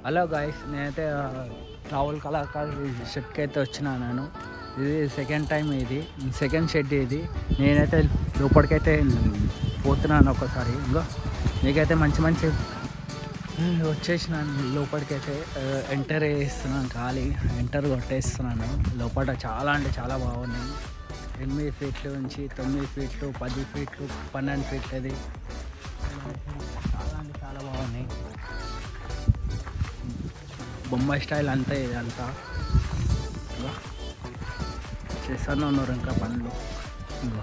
Hello guys, నేనైతే travel కళాకారు షెడ్కి అయితే వచ్చినా. నేను ఇది సెకండ్ టైం, ఇది సెకండ్ షెడ్. ఇది నేనైతే లోపలికైతే పోతున్నాను. ఒకసారి ఇంకా మీకైతే మంచి మంచి వచ్చేసినాను. లోపలికైతే ఎంటర్ చేస్తున్నాను, ఖాళీ ఎంటర్ కొట్టేస్తున్నాను. లోపల చాలా అంటే చాలా బాగున్నాయి. 8 ఫీట్ల నుంచి 9 ఫీట్లు, 10 ఫీట్లు, 12 ఫీట్లు. అది చాలా అంటే చాలా బాగున్నాయి. బొంబాయి స్టైల్ అంతా ఇదంతా చేస్తూనే ఉన్నారు ఇంకా పనులు. ఇంకా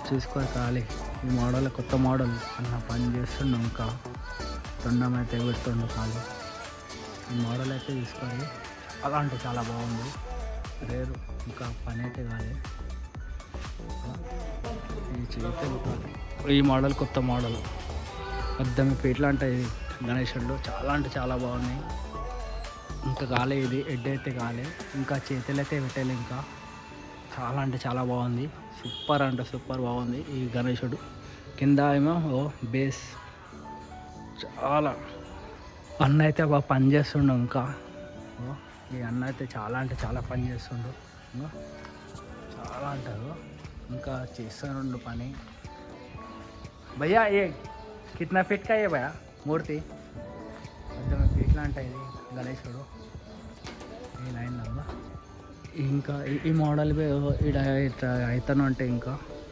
చూసుకోవాలి ఖాళీ. ఈ మోడల్ కొత్త మోడల్ అన్న పని చేస్తుండు. ఇంకా తొండం అయితే పెడుతుండు ఖాళీ. ఈ మోడల్ అయితే తీసుకోవాలి. చాలా అంటే చాలా బాగుంది. రేరు ఇంకా పని అయితే కాలేదు. ఈ చేతులు ఈ మోడల్ కొత్త మోడల్ 18 ఫీట్లు అంటే ఇది గణేశుడు. చాలా అంటే చాలా బాగున్నాయి. ఇంకా కాలే, ఇది హెడ్ అయితే కాలే, ఇంకా చేతులు అయితే పెట్టాలి. ఇంకా చాలా అంటే చాలా బాగుంది. సూపర్ అంటే సూపర్ బాగుంది ఈ గణేశుడు. కింద ఏమో బేస్ చాలా అన్న అయితే బాగా పని చేస్తుండు. ఇంకా ఈ అన్న అయితే చాలా అంటే చాలా పని చేస్తుండు. ఇంకా చాలా అంటారు ఇంకా చేస్తుండు పని. భయ్యా ఏ కిतना ఫీట్ కా ఏ భయ్యా మూర్తి? 18 ఫీట్లు అంటే ఇది గణేశుడు. ఈ లైన్ ఇంకా ఈ మోడల్ ఇక్కడ అవుతాను అంటే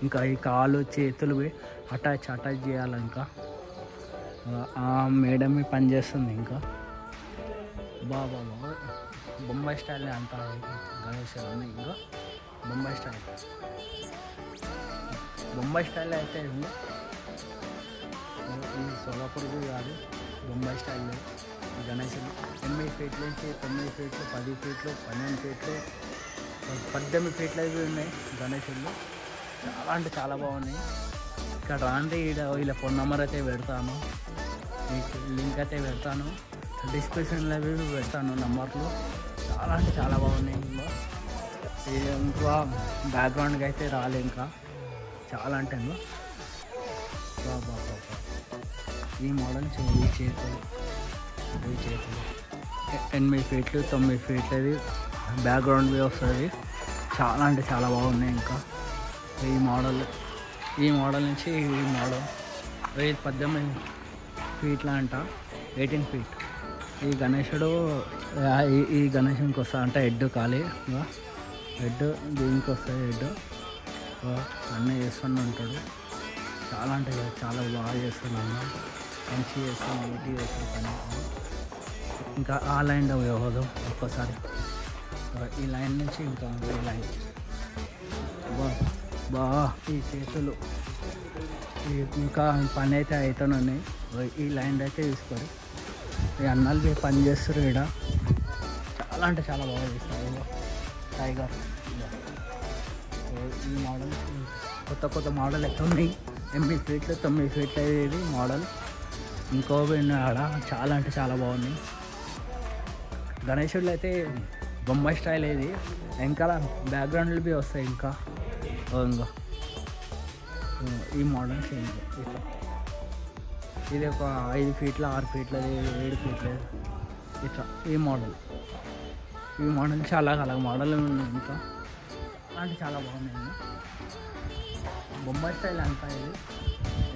ఇంకా ఈ కాలు చేతులు అటాచ్ చేయాలి. ఇంకా మేడం పని చేస్తుంది. ఇంకా బాబా బొంబాయి స్టైల్ అంతా గణేశుడు ఉంది. ఇంకా బొంబాయి స్టైల్ అయితే ఉంది. ఈ సోలాపూర్ది కాదు, బొంబాయి స్టైల్ గణేశుడు. 8 ఫీట్ల నుంచి 9 ఫీట్లు, 10 ఫీట్లు, 12 ఫీట్లు, 18 ఫీట్లు అవి ఉన్నాయి గణేశుళ్ళు. చాలా అంటే చాలా బాగున్నాయి. ఇక్కడ రాండి, వీళ్ళ ఫోన్ నెంబర్ అయితే పెడతాను, మీకు లింక్ అయితే పెడతాను, డిస్క్రిప్షన్లో అవి పెడతాను నెంబర్లు. చాలా అంటే చాలా బాగున్నాయి. ఇంకా బ్యాక్గ్రౌండ్కి అయితే రాలే. ఇంకా చాలా అంటే ఈ మోడల్ ఈ చేతులు 8 ఫీట్లు 9 ఫీట్లు అది బ్యాక్గ్రౌండ్ వస్తుంది. చాలా అంటే చాలా బాగున్నాయి. ఇంకా ఈ మోడల్ నుంచి ఈ మోడల్ 18 ఫీట్ల అంట, 18 ఫీట్. ఈ గణేశుడు ఈ గణేశునికి వస్తా అంటే హెడ్ ఖాళీ, హెడ్ దీనికి వస్తుంది. హెడ్ అన్నీ చేస్తూనే ఉంటాడు. చాలా అంటే చాలా బాగా చేస్తున్నాను, మంచి చేస్తాను, నీట్గా చేస్తాను పని. ఇంకా ఆ లైన్లో పోదాం ఒక్కసారి. ఈ లైన్ నుంచి ఇంకా ఈ లైన్ ఈ చేతులు ఇంకా పని అయితే అవుతాను. ఈ లైన్ అయితే తీసుకోరు. ఈ అన్నాలు పని చేస్తారు ఇక్కడ. చాలా అంటే చాలా బాగా చేస్తారు. టైగర్ ఈ మోడల్ కొత్త మోడల్ అయితే ఉన్నాయి. 8 ఫీట్లు 9 ఫీట్లు ఇది మోడల్. ఇంకో ఆడ చాలా అంటే చాలా బాగున్నాయి. గణేశుళ్ళు అయితే బొంబాయి స్టైల్. ఇది వెనకాల బ్యాక్గ్రౌండ్లు బి వస్తాయి. ఇంకా ఈ మోడల్స్ ఇట్లా ఇది ఒక 5 ఫీట్ల 6 ఫీట్లది 7 ఫీట్లది ఇట్లా ఈ మోడల్ చాలా మోడల్ ఉన్నాయి. ఇంకా అలాంటి చాలా బాగున్నాయి. బొంబాయి స్టైల్ అంతా ఇది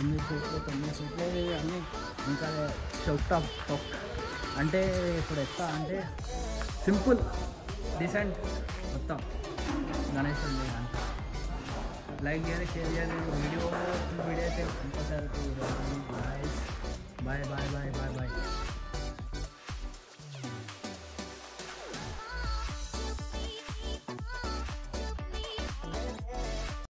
8 ఫీట్లు 9 ఫీట్లు అన్నీ. ఇంకా చౌక్ అంటే ఇప్పుడు ఎట్లా అంటే సింపుల్ డీసెంట్ మొత్తం గణేశుడు అంతా. లైక్ చేయాలి, షేర్ చేయాలి. వీడియో అయితే కంపల్సరీ